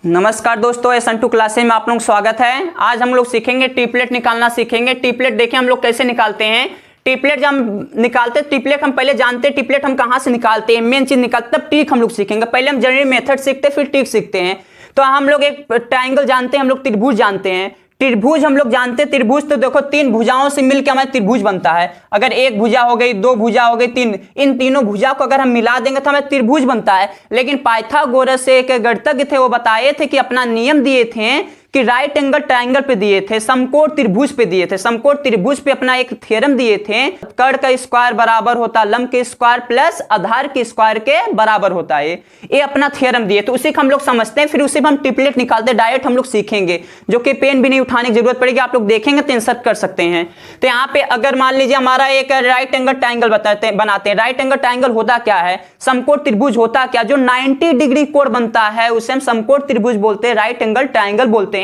नमस्कार दोस्तों, S12 classes में आप लोग स्वागत है। आज हम लोग सीखेंगे ट्रिपलेट निकालना सीखेंगे। ट्रिपलेट देखिए हम लोग कैसे निकालते हैं। ट्रिपलेट जब हम निकालते हैं ट्रिपलेट हम पहले जानते हैं ट्रिपलेट हम कहाँ से निकालते हैं, मेन चीज निकालते तब ट्रिक हम लोग सीखेंगे। पहले हम जनरल मेथड सीखते हैं फिर ट्रिक सीखते हैं। तो हम लोग एक ट्राइंगल जानते हैं, हम लोग त्रिभुज जानते हैं। त्रिभुज हम लोग जानते हैं, त्रिभुज तो देखो तीन भुजाओं से मिलकर हमारा त्रिभुज बनता है। अगर एक भुजा हो गई, दो भुजा हो गई, तीन, इन तीनों भुजा को अगर हम मिला देंगे तो हमें त्रिभुज बनता है। लेकिन पाइथागोरस से एक गणितज्ञ थे, वो बताए थे कि अपना नियम दिए थे कि राइट एंगल ट्राइंगल पे दिए थे, समकोण त्रिभुज पे दिए थे। समकोण त्रिभुज पे अपना एक थ्योरम दिए थे, कर्ण का स्क्वायर बराबर होता है लंब के स्क्वायर प्लस आधार के स्क्वायर के बराबर होता है। ये अपना थ्योरम दिए, तो उसी को हम लोग समझते हैं, फिर उसी में हम ट्रिपलेट निकालते हैं। डायरेक्ट हम लोग सीखेंगे, जो कि पेन भी नहीं उठाने की जरूरत पड़ेगी, आप लोग देखेंगे तो आंसर कर सकते हैं। तो यहाँ पे अगर मान लीजिए हमारा एक राइट एंगल ट्राइंगल बनाते हैं। राइट एंगल ट्राइंगल होता क्या है, समकोण त्रिभुज होता क्या, जो 90 डिग्री कोण बनता है उसे हम समकोण त्रिभुज बोलते हैं, राइट एंगल ट्राइंगल बोलते हैं।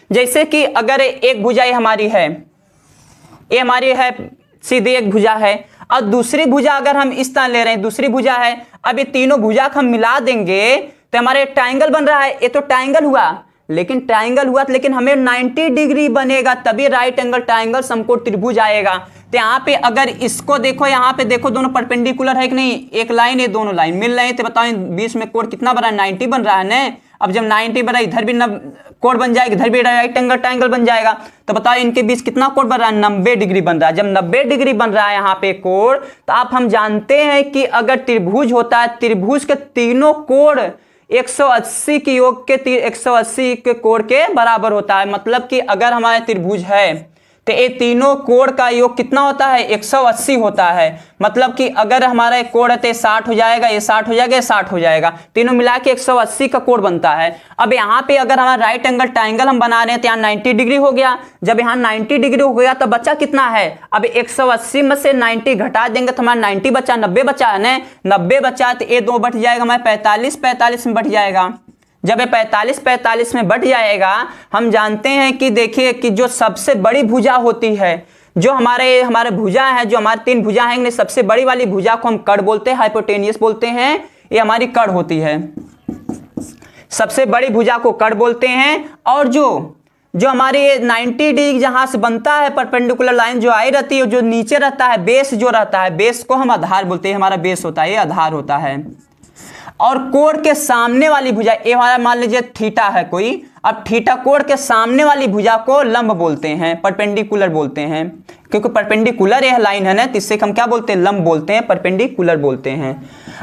जैसे कि अगर एक भुजा ये हमारी है सीधी एक भुजा है, और दूसरी भुजा अगर हम इस तरह ले रहे हैं, दूसरी भुजा है, अब ये तीनों भुजा को हम मिला देंगे तो हमारे ट्राइंगल बन रहा है। ये तो ट्राइंगल हुआ, लेकिन हमें 90 डिग्री बनेगा तभी राइट एंगल ट्राइंगल समकोण त्रिभुज आएगा। तो यहाँ पे अगर इसको देखो, यहाँ पे देखो दोनों परपेंडिकुलर है कि नहीं, एक लाइन है, दोनों लाइन मिल रहे हैं, तो बताओ बीच में कोण कितना बन रहा है, 90 बन रहा है ना। अब जब 90 बन रहा है, इधर भी कोण बन जाएगा, इधर भी राइट एंगल ट्राइंगल बन जाएगा। तो बताओ इनके बीच कितना कोण बन रहा है, 90 डिग्री बन रहा है। जब 90 डिग्री बन रहा है यहाँ पे कोण, तो आप हम जानते हैं कि अगर त्रिभुज होता है, त्रिभुज के तीनों कोण 180 के योग के 180 के कोण के बराबर होता है। मतलब कि अगर हमारे त्रिभुज है तो ये तीनों कोण का योग कितना होता है, 180 होता है। मतलब कि अगर हमारा कोण है तो 60 हो जाएगा, ये 60 हो जाएगा, ये 60 हो जाएगा, तीनों मिला के 180 का कोण बनता है। अब यहाँ पे अगर हमारा राइट एंगल ट्राइंगल हम बना रहे हैं तो यहाँ 90 डिग्री हो गया। जब यहाँ 90 डिग्री हो गया तो बचा कितना है, अब 180 में से 90 घटा देंगे तो हमारा 90 बचा, 90 बचा है ना, 90 बचा तो ये 2 बट जाएगा, हमारे 45 में बट जाएगा। जब ये 45 में बढ़ जाएगा, हम जानते हैं कि देखिए कि जो सबसे बड़ी भुजा होती है, जो हमारे भुजा है, जो हमारे तीन भुजा हैं, सबसे बड़ी वाली भुजा को हम कर्ण बोलते हैं, हाइपोटेनियस बोलते हैं, ये हमारी कर्ण होती है। सबसे बड़ी भुजा को कर्ण बोलते हैं। और जो हमारे 90 डिग्री जहां से बनता है परपेंडिकुलर लाइन जो आई रहती है, जो नीचे रहता है बेस जो रहता है, बेस को हम आधार बोलते हैं, हमारा बेस होता है, ये आधार होता है। और कोण के सामने वाली भुजा, ये हमारा मान लीजिए थीटा है कोई, अब थीटा कोण के सामने वाली भुजा को लंब बोलते हैं, परपेंडिकुलर बोलते हैं, क्योंकि परपेंडिकुलर यह लाइन है ना, तो इससे हम क्या बोलते हैं, लंब बोलते हैं, परपेंडिकुलर बोलते हैं।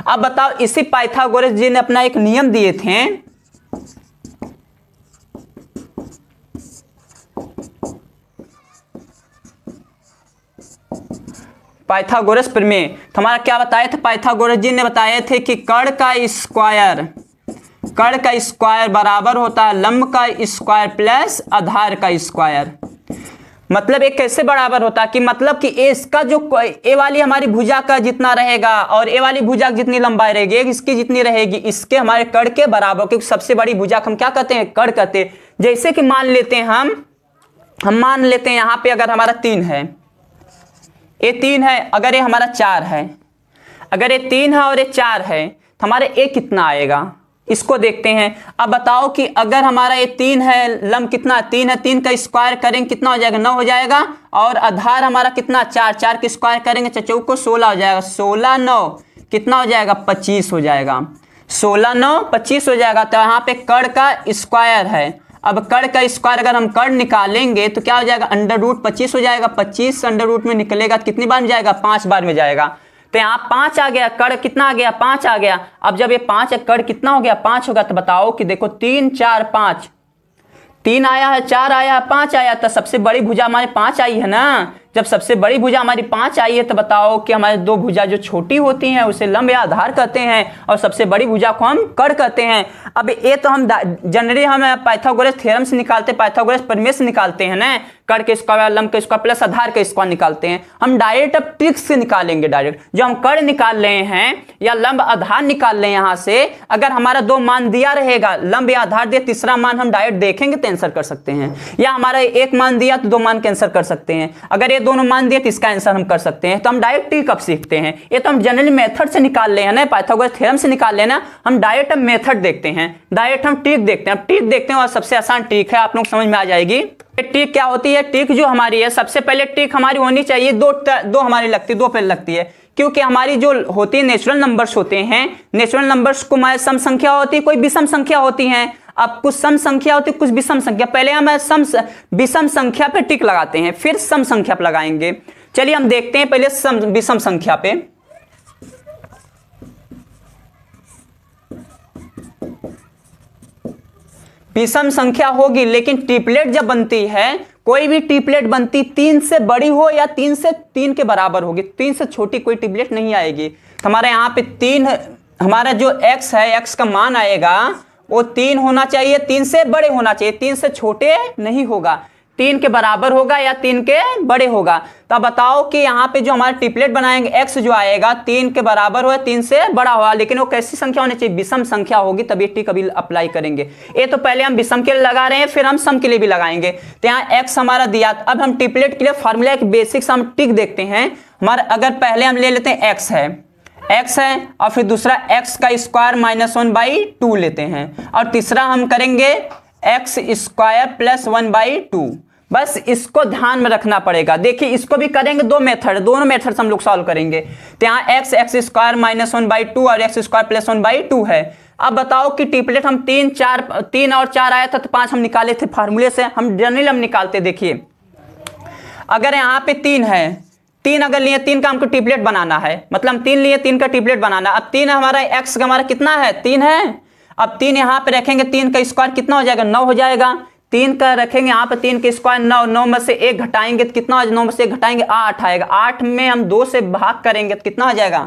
अब बताओ, इसी पाइथागोरस जी ने अपना एक नियम दिए थे, पाइथागोरस प्रमेय। तो हमारा क्या बताए थे, पाइथागोरस जी ने बताए थे कि कर्ण का स्क्वायर बराबर होता है लंब का स्क्वायर प्लस आधार का स्क्वायर। मतलब एक कैसे बराबर होता है कि मतलब कि इसका जो ए वाली हमारी भुजा का जितना रहेगा और ए वाली भुजा जितनी लंबाई रहेगी, इसकी जितनी रहेगी, इसके हमारे कर्ण के बराबर, क्योंकि सबसे बड़ी भुजा हम क्या कहते हैं, कर्ण कहते हैं। जैसे कि मान लेते हैं हम मान लेते हैं यहाँ पे अगर हमारा 3 है, ये 3 है, अगर ये हमारा 4 है, अगर ये 3 है और ये 4 है, तो हमारे ए कितना आएगा, इसको देखते हैं। अब बताओ कि अगर हमारा ये 3 है, लंब कितना 3 है, 3 का स्क्वायर करेंगे कितना हो जाएगा, 9 हो जाएगा, और आधार हमारा कितना 4, 4 के स्क्वायर करेंगे चौक को 16 हो जाएगा, 16 9 कितना हो जाएगा, 25 हो जाएगा, 16 9 25 हो जाएगा। तो यहाँ पे कर्ण का स्क्वायर है। अब कर्ण का स्क्वायर अगर हम कर्ण निकालेंगे तो क्या हो जाएगा, अंडर रूट 25 हो जाएगा, 25 अंडर रूट में निकलेगा तो कितनी बार में जाएगा, 5 बार में जाएगा। तो यहाँ 5 आ गया, कर्ण कितना आ गया, 5 आ गया। अब जब ये 5 है, कर्ण कितना हो गया, 5 होगा। तो बताओ कि देखो 3 4 5, 3 आया है, 4 आया है, 5 आया, तो सबसे बड़ी भुजा हमारे 5 आई है ना। जब सबसे बड़ी भुजा हमारी 5 आई है तो बताओ कि हमारे दो भुजा जो छोटी होती हैं उसे लंब या आधार कहते हैं, और सबसे बड़ी भुजा को हम कर्ण कहते हैं। अब ये तो हम जनरली हम पाइथागोरस थ्योरम से निकालते, पाइथागोरस प्रमेय से निकालते हैं ना, कर्ण के स्क्वायर लंब के स्क्वायर प्लस आधार के स्क्वायर निकालते हैं। हम डायरेक्ट अब ट्रिक से निकालेंगे, डायरेक्ट जो हम कर्ण निकाल रहे हैं या लंब आधार निकाल रहे हैं, यहाँ से अगर हमारा 2 मान दिया रहेगा, लंब या आधार दिया, तीसरा मान हम डायरेक्ट देखेंगे तो आंसर कर सकते हैं, या हमारा 1 मान दिया तो 2 मान के आंसर कर सकते हैं। अगर ये ये दोनों मान दिए तो इसका आंसर हम कर सकते हैं। तो हम डायरेक्ट टी कब सीखते हैं, ये तो हम जनरली मेथड से निकाल ले हैं ना, पाइथागोरस थ्योरम से निकाल लेना। हम डायरेक्ट हम मेथड देखते हैं, डायरेक्ट हम ट्रिक देखते हैं। ट्रिक देखते हैं और सबसे आसान ट्रिक है, आप लोग समझ में आ जाएगी। ट्रिक क्या होती है, ट्रिक जो हमारी है, सबसे पहले ट्रिक हमारी होनी चाहिए दो हमारी लगती है, दो पहले लगती है, क्योंकि हमारी जो होती है नेचुरल नंबर्स होते हैं, नेचुरल नंबर्स को हमारे सम संख्या होती है, कोई विषम संख्या होती है। अब कुछ सम संख्या होती है, कुछ विषम संख्या। पहले हम विषम संख्या पे टिक लगाते हैं, फिर सम संख्या पे लगाएंगे। चलिए हम देखते हैं पहले विषम संख्या पे। विषम संख्या होगी, लेकिन ट्रिपलेट जब बनती है, कोई भी ट्रिपलेट बनती 3 से बड़ी हो या 3 के बराबर होगी, 3 से छोटी कोई ट्रिपलेट नहीं आएगी। हमारे यहाँ पे 3, हमारा जो x है, x का मान आएगा वो 3 होना चाहिए, 3 से बड़े होना चाहिए, 3 से छोटे नहीं होगा, 3 के बराबर होगा या 3 के बड़े होगा। तो अब बताओ कि यहाँ पे जो हमारा ट्रिपलेट बनाएंगे, x जो आएगा 3 के बराबर हो, 3 से बड़ा होगा, लेकिन वो कैसी संख्या होनी चाहिए, विषम संख्या होगी, तभी टी कभी अप्लाई करेंगे। ये तो पहले हम विषम के लिए लगा रहे हैं, फिर हम सम के लिए भी लगाएंगे। तो यहाँ x हमारा दिया। अब हम ट्रिपलेट के लिए फॉर्मूला एक बेसिक हम ट्रिक देखते हैं। हमारा अगर पहले हम ले लेते हैं x है और फिर दूसरा x का स्क्वायर -1/2 लेते हैं, और तीसरा हम करेंगे x स्क्वायर प्लस 1/2। बस इसको ध्यान में रखना पड़ेगा। देखिए इसको भी करेंगे दो मेथड, दोनों मेथड से हम लोग सॉल्व करेंगे। तो यहाँ x स्क्वायर -1/2 और x स्क्वायर प्लस 1/2 है। अब बताओ कि ट्रिपलेट हम 3 और 4 आया था तो 5 हम निकाले थे फार्मूले से, हम जनरली हम निकालते। देखिए अगर यहाँ पे 3 है, 3 अगर लिए, 3 का हमको ट्रिपलेट बनाना है, मतलब हम 3 लिए, 3 का ट्रिपलेट बनाना। अब 3 हमारा x का हमारा कितना है, 3 है। अब 3 यहाँ पे रखेंगे, 3 का स्क्वायर कितना हो जाएगा, 9 हो जाएगा। 3 का रखेंगे यहाँ पे, 3 के स्क्वायर 9, 9 में से 1 घटाएंगे तो कितना हो जाएगा, 9 में से 1 घटाएंगे 8 आएगा। 8 में हम 2 से भाग करेंगे तो कितना आ जाएगा,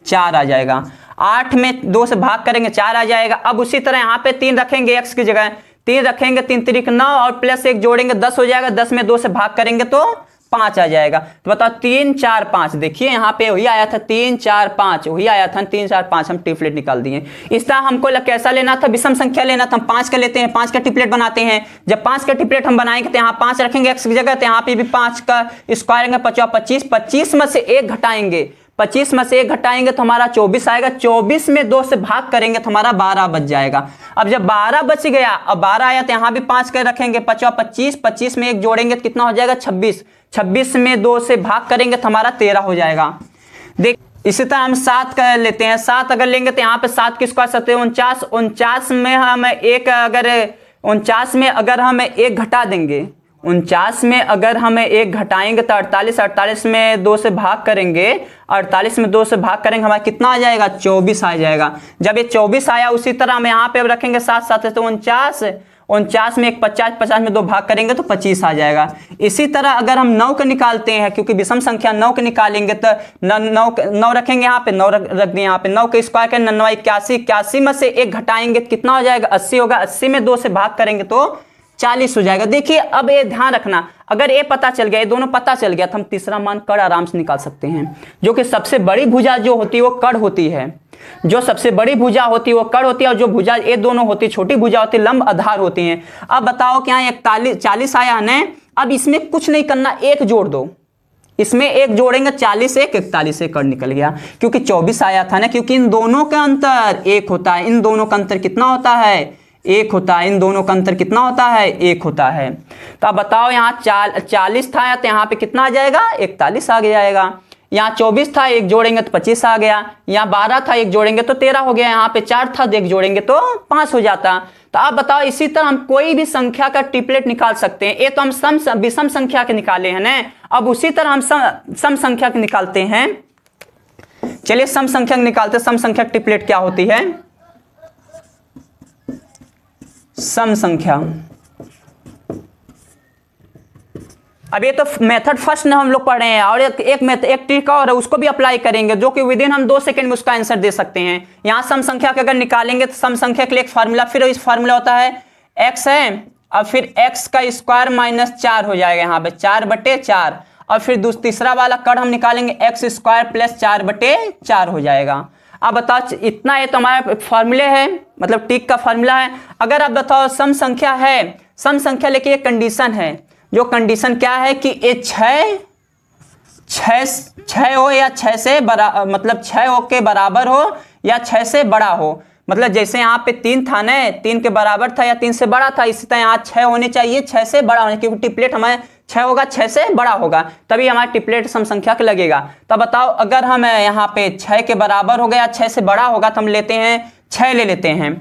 4 आ जाएगा। 8 में 2 से भाग करेंगे 4 आ जाएगा। अब उसी तरह यहाँ पे 3 रखेंगे, x की जगह 3 रखेंगे, 3 3 9 और प्लस 1 जोड़ेंगे 10 हो जाएगा। 10 में 2 से भाग करेंगे तो 5 आ जाएगा। तो बताओ 3 4 5, देखिए यहाँ पे वही आया था 3 4 5, वही आया था 3 4 5, हम ट्रिपलेट निकाल दिए। इस तरह हमको कैसा लेना था, विषम संख्या लेना था। हम 5 का लेते हैं, 5 का ट्रिपलेट बनाते हैं। जब 5 का ट्रिपलेट हम बनाएंगे तो यहाँ 5 रखेंगे x की जगह, तो यहाँ पे भी 5 का स्क्वायर रहेंगे 25, 25 में से 1 घटाएंगे, 25 में से 1 घटाएंगे तो हमारा 24 आएगा। 24 में 2 से भाग करेंगे तो हमारा 12 बच जाएगा। अब जब 12 बच गया, अब 12 आया तो यहाँ भी 5 का रखेंगे, 25, 25 में 1 जोड़ेंगे तो कितना हो जाएगा, 26, 26 में 2 से भाग करेंगे तो हमारा 13 हो जाएगा। देख इसी तरह हम 7 का लेते हैं। 7 अगर लेंगे तो यहाँ पे 7 की स्क्वायर 7 49, 49 में हम 1 अगर 49 में अगर हम 1 घटा देंगे, 49 में अगर हमें 1 घटाएंगे तो 48, 48 में 2 से भाग करेंगे, 48 में 2 से भाग करेंगे हमारा कितना आ जाएगा, 24 आ जाएगा। जब ये 24 आया, उसी तरह हम यहाँ पे अब रखेंगे 7 7 तो 49, 49 में 1 50, 50 में 2 भाग करेंगे तो 25 आ जाएगा। इसी तरह अगर हम 9 का निकालते हैं, क्योंकि विषम संख्या 9 के निकालेंगे तो 9 रखेंगे यहाँ पे, 9 रख दिए यहाँ पे। 9 के स्क्वायर करें 9 81, 81 में से 1 घटाएंगे तो कितना हो जाएगा, 80 होगा। 80 में 2 से भाग करेंगे तो 40 हो जाएगा। देखिए अब ये ध्यान रखना, अगर ये पता चल गया, ये दोनों पता चल गया तो हम तीसरा मान कड़ आराम से निकाल सकते हैं, जो कि सबसे बड़ी भुजा जो होती है वो कड़ होती है। जो सबसे बड़ी भुजा होती है वो कड़ होती है, और जो भुजा ये दोनों होती है, छोटी भुजा होती है, लंब आधार होती हैं। अब बताओ कि यहाँ 40 आया है ना, अब इसमें कुछ नहीं करना, 1 जोड़ दो, इसमें 1 जोड़ेंगे 40 1 41 से कड़ निकल गया, क्योंकि 24 आया था ना, क्योंकि इन दोनों का अंतर 1 होता है। इन दोनों का अंतर कितना होता है, 1 होता है। इन दोनों का अंतर कितना होता है, 1 होता है। तो अब बताओ यहाँ 40 था तो यहाँ पे कितना आ जाएगा, 41 आ जाएगा। यहाँ 24 था, 1 जोड़ेंगे तो 25 आ गया। यहाँ 12 था, 1 जोड़ेंगे तो 13 हो गया। यहाँ पे 4 था, 1 जोड़ेंगे तो 5 हो जाता। तो आप बताओ इसी तरह हम कोई भी संख्या का ट्रिपलेट निकाल सकते हैं। ये तो हम विषम संख्या के निकाले हैं ना, अब उसी तरह हम सम संख्या के निकालते हैं। चलिए सम संख्या निकालते हैं। सम संख्या ट्रिपलेट क्या होती है, सम संख्या। अब ये तो मेथड फर्स्ट में हम लोग पढ़ रहे हैं, और एक ट्रिक और है, उसको भी अप्लाई करेंगे, जो कि विदिन हम 2 सेकंड में उसका आंसर दे सकते हैं। यहाँ सम संख्या के अगर निकालेंगे तो सम संख्या के लिए एक फार्मूला, फिर इस फार्मूला होता है x है, और फिर x का स्क्वायर -4 हो जाएगा यहाँ पे 4/4, और फिर तीसरा वाला कड़ हम निकालेंगे x स्क्वायर प्लस 4/4 हो जाएगा। अब बताओ इतना है तो हमारे फार्मूले है, मतलब टिक का फार्मूला है। अगर आप बताओ सम संख्या है, सम संख्या लेके एक कंडीशन है, जो कंडीशन क्या है कि ये 6 छः हो या 6 से बड़ा, मतलब 6 हो के बराबर हो या 6 से बड़ा हो। मतलब जैसे यहाँ पे 3 था ना, 3 के बराबर था या 3 से बड़ा था, इसी तरह यहाँ 6 होने चाहिए, 6 से बड़ा होने, क्योंकि टिपलेट हमारे 6 होगा, 6 से बड़ा होगा, तभी हमारा टिपलेट सम संख्या के लगेगा। तब बताओ अगर हम यहाँ पे 6 के बराबर हो गया, 6 से बड़ा होगा, तो हम लेते हैं 6 ले लेते हैं।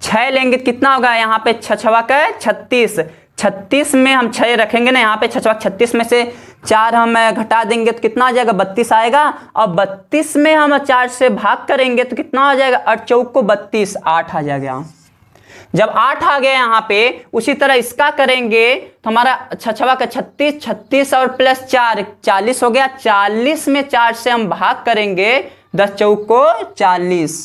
6 लेंगे तो कितना होगा, यहाँ पे 6 छवा का 36, 36 में हम 6 रखेंगे ना, यहाँ पे 6 36 में से 4 हम घटा देंगे तो कितना आ जाएगा, 32 आएगा। और 32 में हम 4 से भाग करेंगे तो कितना आ जाएगा, 8 चौक को 32, 8 आ जाएगा। जब 8 आ गया यहाँ पे, उसी तरह इसका करेंगे तो हमारा 6 छवा का 36, 36 और प्लस 4 40 हो गया। 40 में 4 से हम भाग करेंगे, 10 चौक को 40।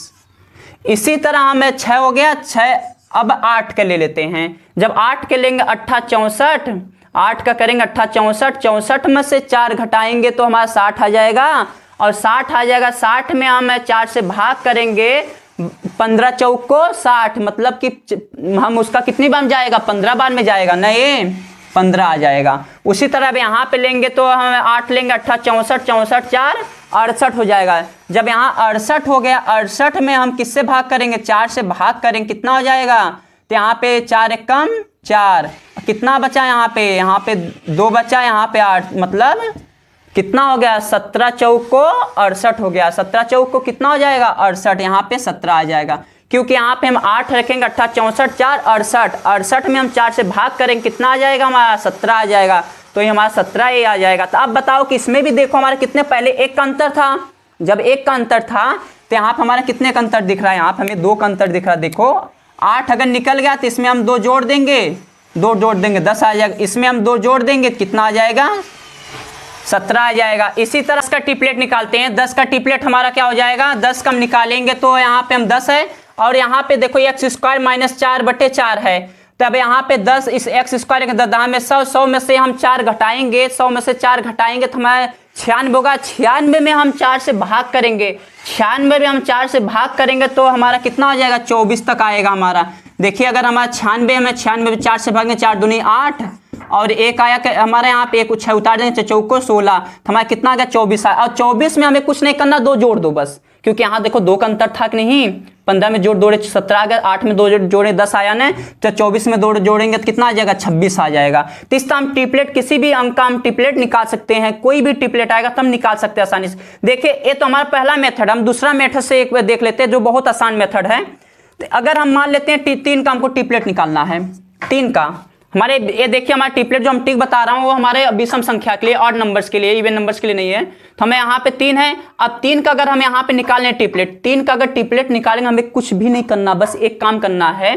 इसी तरह हमें 6 हो गया, 6 अब 8 के ले लेते हैं। जब 8 के लेंगे 8 64, 8 का करेंगे 8 64, 64 में से 4 घटाएंगे तो हमारा 60 आ जाएगा। और 60 आ जाएगा, 60 में हम 4 से भाग करेंगे, 15 चौक को 60, मतलब कि हम उसका कितनी बार में जाएगा, 15 बार में जाएगा ना, ये 15 आ जाएगा। उसी तरह अब यहाँ पे लेंगे तो हम 8 लेंगे, 8 64, 64 4 68 हो जाएगा। जब यहाँ 68 हो गया, 68 में हम किससे भाग करेंगे, 4 से भाग करेंगे, कितना हो जाएगा, तो यहाँ पे 4 एक कम 4, कितना बचा यहाँ पे 2 बचा, यहाँ पे 8, मतलब कितना हो गया, 17 चौक को 68 हो गया। 17 चौक को कितना हो जाएगा, 68, यहाँ पे 17 आ जाएगा, क्योंकि यहाँ पे हम 8 रखेंगे, 8 64 4 68, 68 में हम 4 से भाग करेंगे, कितना आ जाएगा हमारा, 17 आ जाएगा। तो ये हमारा 17 ये आ जाएगा। तो अब बताओ कि इसमें भी देखो हमारे कितने, पहले 1 का अंतर था, जब 1 का अंतर था तो यहाँ पे हमारा कितने का अंतर दिख रहा है, यहाँ पे हमें 2 का अंतर दिख रहा है। देखो 8 अगर निकल गया तो इसमें हम 2 जोड़ देंगे, 2 जोड़ देंगे 10 आ जाएगा, इसमें हम 2 जोड़ देंगे कितना आ जाएगा, 17 आ जाएगा। इसी तरह 10 का टिपलेट निकालते हैं। 10 का टिपलेट हमारा क्या हो जाएगा, 10 का हम निकालेंगे तो यहाँ पे हम 10 है, और यहाँ पे देखो x स्क्वायर माइनस 4/4 है। तब यहाँ पे 10 इस एक्स स्क्वायर के 10 में 100, 100 में से हम 4 घटाएंगे, 100 में से 4 घटाएंगे तो हमारा 96 होगा। 96 में हम 4 से भाग करेंगे, 96 में हम 4 से भाग करेंगे तो हमारा कितना हो जाएगा, 24 तक आएगा हमारा। देखिए अगर हमारा 96 में 96 में 4 से भागेंगे, 4 दूनी 8 और 1 आया हमारे यहाँ पे, कुछ उतार देंगे, 4 को 16, तो हमारा कितना आ गया, 24 आया। और 24 में हमें कुछ नहीं करना, 2 जोड़ दो बस, क्योंकि यहाँ देखो 2 का अंतर था कि नहीं, 15 में जोड़ 2 17 आ गया, 8 में 2 जोड़े 10 आया ना, तो 24 में 2 जोड़ेंगे तो कितना आ जाएगा, 26 आ जाएगा। तो इस तरह हम टिपलेट, किसी भी अंक का हम टिपलेट निकाल सकते हैं, कोई भी टिपलेट आएगा तो हम निकाल सकते हैं आसानी से। देखिए ये तो हमारा पहला मेथड, हम दूसरा मेथड से एक बार देख लेते हैं जो बहुत आसान मेथड है। तो अगर हम मान लेते हैं 3 का हमको टिपलेट निकालना है, 3 का हमारे, ये देखिए हमारा टिपलेट जो हम टिक बता रहा हूँ वो हमारे विषम संख्या के लिए, ऑड नंबर्स के लिए, इवन नंबर्स के लिए नहीं है। तो हमें यहाँ पे 3 है। अब 3 का अगर हम यहाँ पे निकालें टिपलेट, 3 का अगर टिपलेट निकालेंगे, हमें कुछ भी नहीं करना, बस एक काम करना है।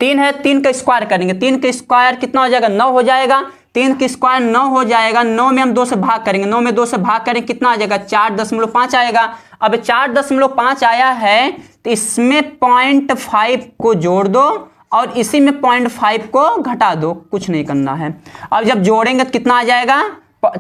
3 है, 3 का स्क्वायर करेंगे, 3 का स्क्वायर कितना हो जाएगा, 9 हो जाएगा। 3 का स्क्वायर 9 हो जाएगा, 9 में हम 2 से भाग करेंगे, 9 में 2 से भाग करेंगे कितना आ जाएगा, 4.5 आएगा। अब 4.5 आया है तो इसमें 0.5 को जोड़ दो और इसी में 0.5 को घटा दो, कुछ नहीं करना है। अब जब जोड़ेंगे तो कितना आ जाएगा,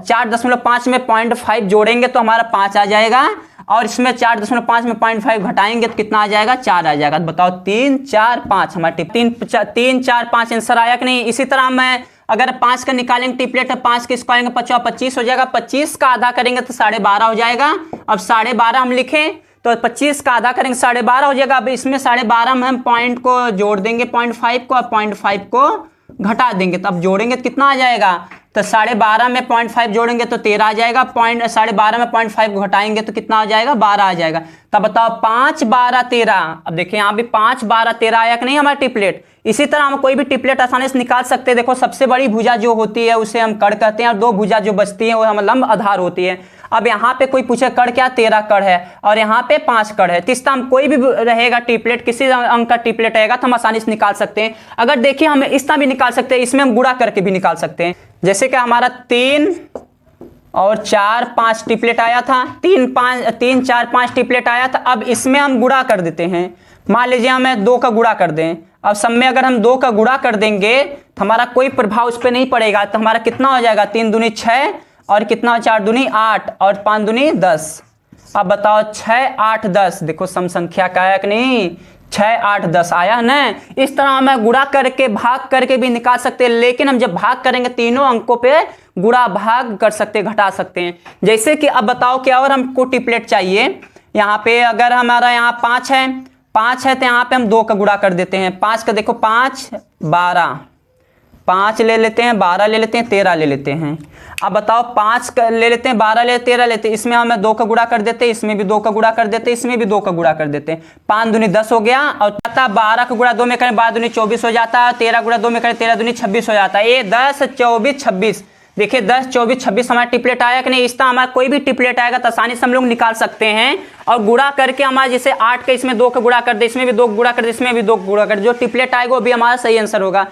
4.5 में 0.5 जोड़ेंगे तो हमारा 5 आ जाएगा, और इसमें 4.5 में 0.5 घटाएंगे तो कितना आ जाएगा, 4 आ जाएगा। तो बताओ 3 4 5 हमारे 3 4 5 आंसर आया कि नहीं। इसी तरह मैं अगर 5 का निकालेंगे टिपलेट है, 5 के स्क्वायर 25 हो जाएगा, 25 का आधा करेंगे तो 12.5 हो जाएगा। अब 12.5 हम लिखें तो 25 का आधा करेंगे 12.5 हो जाएगा। अब इसमें 12.5 में हम पॉइंट को जोड़ देंगे 0.5 को, और 0.5 को घटा देंगे, तब जोड़ेंगे तो कितना आ जाएगा, तो 12.5 में 0.5 जोड़ेंगे तो 13 आ जाएगा, 12.5 में 0.5 को घटाएंगे तो कितना आ जाएगा, 12 आ जाएगा। तब बताओ 5 12 13, अब देखिए यहाँ भी 5 12 13 आया कि नहीं हमारा टिपलेट। इसी तरह हम कोई भी टिपलेट आसानी से निकाल सकते हैं। देखो सबसे बड़ी भुजा जो होती है उसे हम कड़ कहते हैं, और 2 भुजा जो बचती है वो हम लंब आधार होती है। अब यहाँ पे कोई पूछे कड़ क्या, 13 कड़ है, और यहाँ पे 5 कड़ है। तो इस तरह हम कोई भी रहेगा टिपलेट, किसी अंक का टिपलेट रहेगा तो हम आसानी से निकाल सकते हैं। अगर देखिए हम इस तरह भी निकाल सकते हैं, इसमें हम गुणा करके भी निकाल सकते हैं। जैसे कि हमारा 3 और 4 5 टिपलेट आया था, 3 4 5 टिपलेट आया था। अब इसमें हम गुणा कर देते हैं, मान लीजिए हमें 2 का गुणा कर दें। अब सब में अगर हम 2 का गुणा कर देंगे तो हमारा कोई प्रभाव उस पर नहीं पड़ेगा। तो हमारा कितना हो जाएगा, 3 दूनी 6 और कितना, 4 दूनी 8 और 5 दूनी 10। अब बताओ 6 8 10, देखो सम संख्या का है कि नहीं, 6 8 10 आया ना। इस तरह हमें गुणा करके भाग करके भी निकाल सकते हैं, लेकिन हम जब भाग करेंगे तीनों अंकों पे गुणा भाग कर सकते हैं, घटा सकते हैं। जैसे कि अब बताओ क्या और हमको ट्रिपलेट चाहिए। यहाँ पे अगर हमारा यहाँ 5 है तो यहाँ पे हम 2 का गुणा कर देते हैं। 5 का देखो 5 12, 5 ले लेते हैं, 12 ले लेते हैं, 13 ले लेते हैं। अब बताओ 5 का ले लेते हैं, 12 ले 13 लेते हैं, इसमें हमें 2 का गुणा कर देते हैं, इसमें भी 2 का गुणा कर देते हैं, इसमें भी 2 का गुणा कर देते हैं। 5 दूनी 10 हो गया और 12 का गुणा 2 में करें 12 दूनी 24 हो जाता है, 13 गुणा 2 में करें 13 दूनी 26 हो जाता है। ये 10 24 26, देखिए 10 24 26 हमारा ट्रिपलेट आया कि नहीं। इस तरह हमारा कोई भी ट्रिपलेट आएगा तो आसानी से हम लोग निकाल सकते हैं। और गुणा करके हमारा जैसे 8 का इसमें 2 का गुणा कर दे, इसमें भी 2 गुणा कर दे, इसमें भी 2 गुणा कर दे, जो ट्रिपलेट आएगा वो भी हमारा सही आंसर होगा।